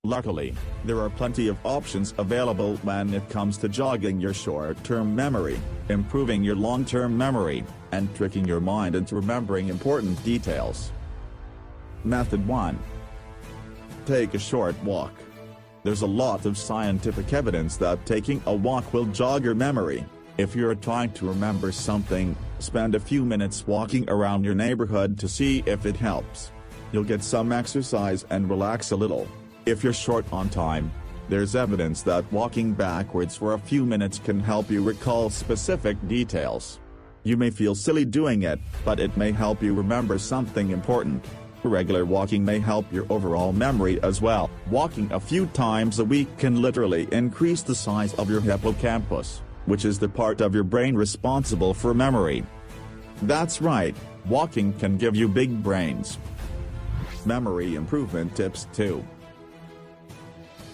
Luckily, there are plenty of options available when it comes to jogging your short-term memory, improving your long-term memory, and tricking your mind into remembering important details. Method 1. Take a short walk. There's a lot of scientific evidence that taking a walk will jog your memory. If you're trying to remember something, spend a few minutes walking around your neighborhood to see if it helps. You'll get some exercise and relax a little. If you're short on time, there's evidence that walking backwards for a few minutes can help you recall specific details. You may feel silly doing it, but it may help you remember something important. Regular walking may help your overall memory as well. Walking a few times a week can literally increase the size of your hippocampus, which is the part of your brain responsible for memory. That's right, walking can give you big brains. Memory improvement tips 2.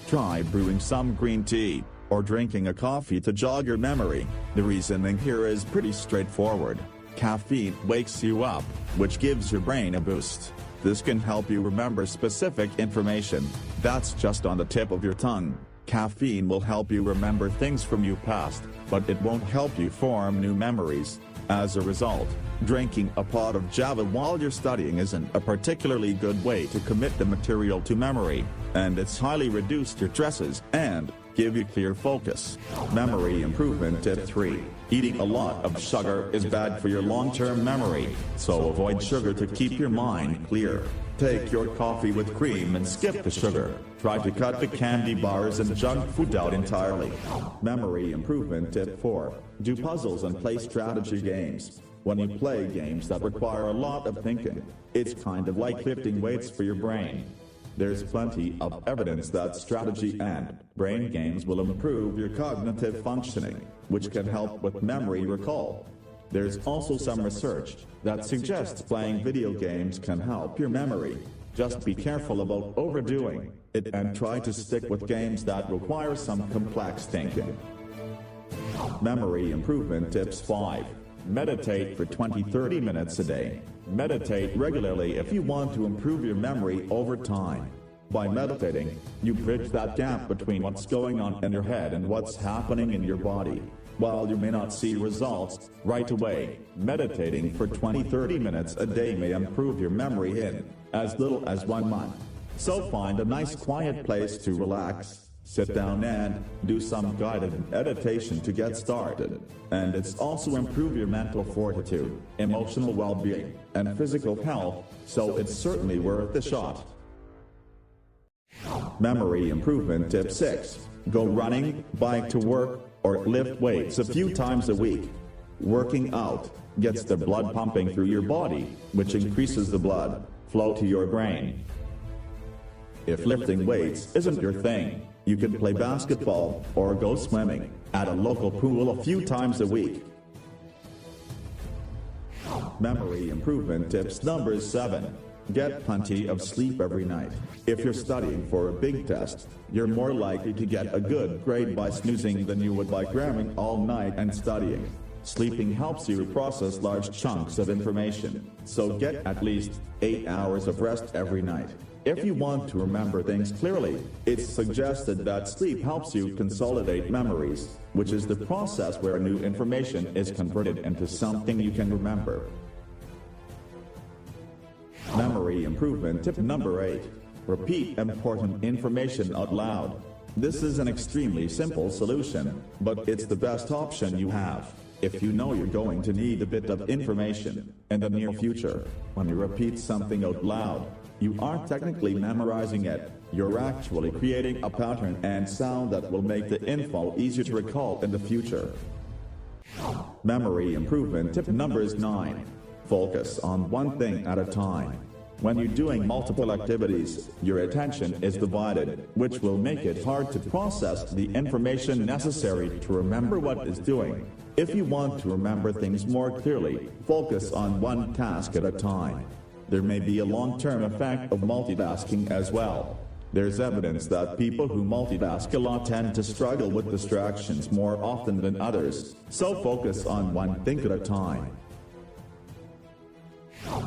Try brewing some green tea, or drinking a coffee to jog your memory. The reasoning here is pretty straightforward. Caffeine wakes you up, which gives your brain a boost. This can help you remember specific information that's just on the tip of your tongue. Caffeine will help you remember things from your past, but it won't help you form new memories. As a result, drinking a pot of Java while you're studying isn't a particularly good way to commit the material to memory, and it's highly reduced your stresses and give you clear focus. Memory improvement tip 3. Eating a lot of sugar is bad for your long-term memory, so avoid sugar to keep your mind clear. Take your coffee with cream and skip the sugar. Try to cut the candy bars and junk food out entirely. Memory improvement tip 4. Do puzzles and play strategy games. When you play games that require a lot of thinking, it's kind of like lifting weights for your brain. There's plenty of evidence that strategy and brain games will improve your cognitive functioning, which can help with memory recall. There's also some research that suggests playing video games can help your memory. Just be careful about overdoing it and try to stick with games that require some complex thinking. Memory improvement tips 5. Meditate for 20-30 minutes a day. Meditate regularly if you want to improve your memory over time. By meditating, you bridge that gap between what's going on in your head and what's happening in your body. While you may not see results right away, meditating for 20-30 minutes a day may improve your memory in as little as 1 month. So find a nice quiet place to relax, sit down and do some guided meditation to get started. And it's also improve your mental fortitude, emotional well-being, and physical health, so it's certainly worth a shot. Memory improvement tip 6. Go running, bike to work, or lift weights a few times a week. Working out gets the blood pumping through your body, which increases the blood flow to your brain. If lifting weights isn't your thing, you could play basketball or go swimming at a local pool a few times a week. Memory improvement tips number 7. Get plenty of sleep every night. If you're studying for a big test, you're more likely to get a good grade by snoozing than you would by cramming all night and studying. Sleeping helps you process large chunks of information, so get at least 8 hours of rest every night. If you want to remember things clearly, it's suggested that sleep helps you consolidate memories, which is the process where new information is converted into something you can remember. Memory improvement tip number 8. Repeat important information out loud. This is an extremely simple solution, but it's the best option you have. If you know you're going to need a bit of information in the near future, when you repeat something out loud, you aren't technically memorizing it, you're actually creating a pattern and sound that will make the info easier to recall in the future. Memory improvement tip number 9. Focus on one thing at a time. When you're doing multiple activities, your attention is divided, which will make it hard to process the information necessary to remember what is doing. If you want to remember things more clearly, focus on one task at a time. There may be a long-term effect of multitasking as well. There's evidence that people who multitask a lot tend to struggle with distractions more often than others, so focus on one thing at a time.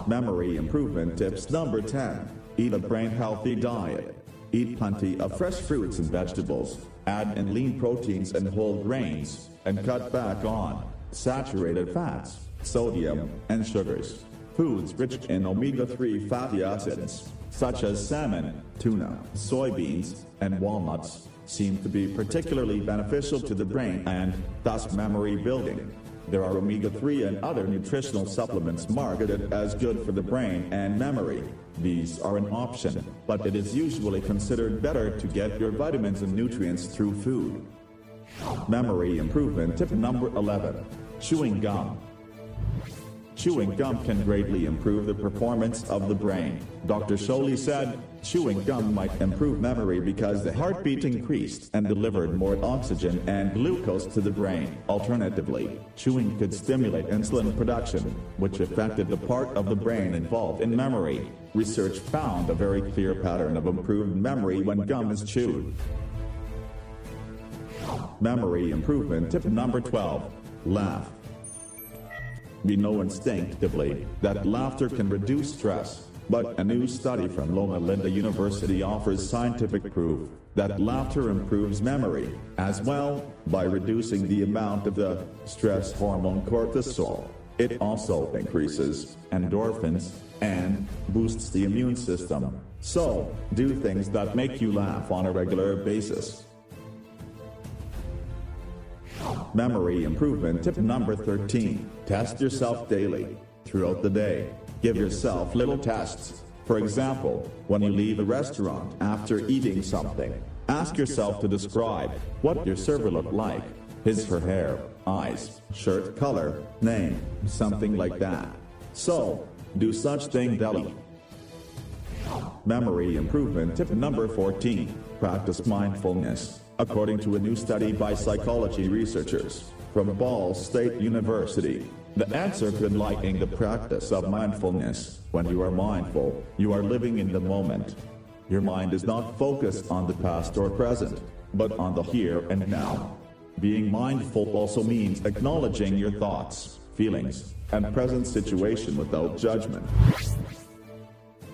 Memory improvement tips number 10. Eat a brain-healthy diet. Eat plenty of fresh fruits and vegetables, add in lean proteins and whole grains, and cut back on saturated fats, sodium, and sugars. Foods rich in omega-3 fatty acids, such as salmon, tuna, soybeans, and walnuts, seem to be particularly beneficial to the brain and, thus, memory building. There are omega-3 and other nutritional supplements marketed as good for the brain and memory. These are an option, but it is usually considered better to get your vitamins and nutrients through food. Memory improvement tip number 11. Chewing gum. Chewing gum can greatly improve the performance of the brain. Dr. Sholey said, chewing gum might improve memory because the heartbeat increased and delivered more oxygen and glucose to the brain. Alternatively, chewing could stimulate insulin production, which affected the part of the brain involved in memory. Research found a very clear pattern of improved memory when gum is chewed. Memory improvement tip number 12. Laugh. We know instinctively that laughter can reduce stress, but a new study from Loma Linda University offers scientific proof that laughter improves memory, as well, by reducing the amount of the stress hormone cortisol. It also increases endorphins and boosts the immune system. So, do things that make you laugh on a regular basis. Memory improvement tip number 13. Test yourself daily. Throughout the day, give yourself little tests. For example, when you leave a restaurant after eating something, ask yourself to describe what your server looked like, his or her hair, eyes, shirt color, name, something like that. So, do such thing daily. Memory improvement tip number 14. Practice mindfulness. According to a new study by psychology researchers from Ball State University, the answer could lie in the practice of mindfulness. When you are mindful, you are living in the moment. Your mind is not focused on the past or present, but on the here and now. Being mindful also means acknowledging your thoughts, feelings, and present situation without judgment.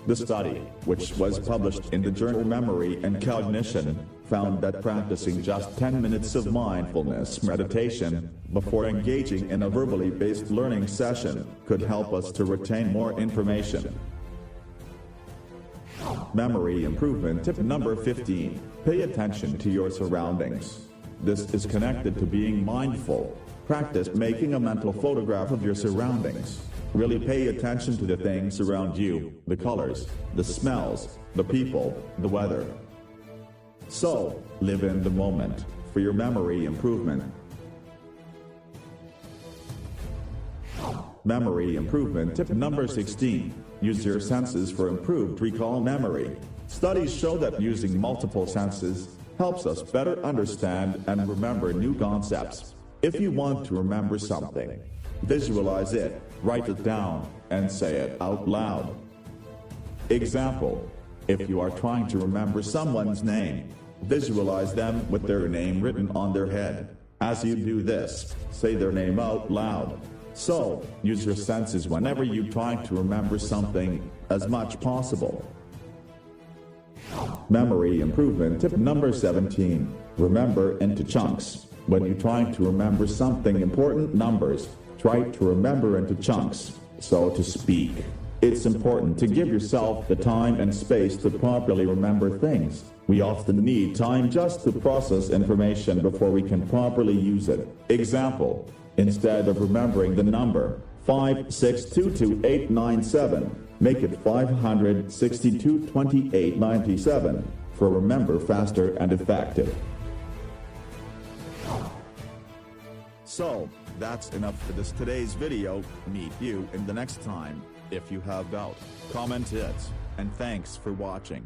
The study, which was published in the journal Memory and Cognition, found that practicing just 10 minutes of mindfulness meditation before engaging in a verbally based learning session could help us to retain more information. Memory improvement tip number 15. Pay attention to your surroundings. This is connected to being mindful. Practice making a mental photograph of your surroundings. Really pay attention to the things around you, the colors, the smells, the people, the weather. So, live in the moment for your memory improvement. Memory improvement tip number 16. Use your senses for improved recall memory. Studies show that using multiple senses helps us better understand and remember new concepts. If you want to remember something, visualize it, write it down, and say it out loud. Example: if you are trying to remember someone's name, visualize them with their name written on their head. As you do this, say their name out loud. So, use your senses whenever you try to remember something, as much possible. Memory improvement tip number 17. Remember into chunks. When you're trying to remember something important, numbers, try to remember into chunks, so to speak. It's important to give yourself the time and space to properly remember things. We often need time just to process information before we can properly use it. Example: instead of remembering the number 5622897, make it 5622897 for remember faster and effective. So, that's enough for today's video. Meet you in the next time. If you have doubt, comment it, and thanks for watching.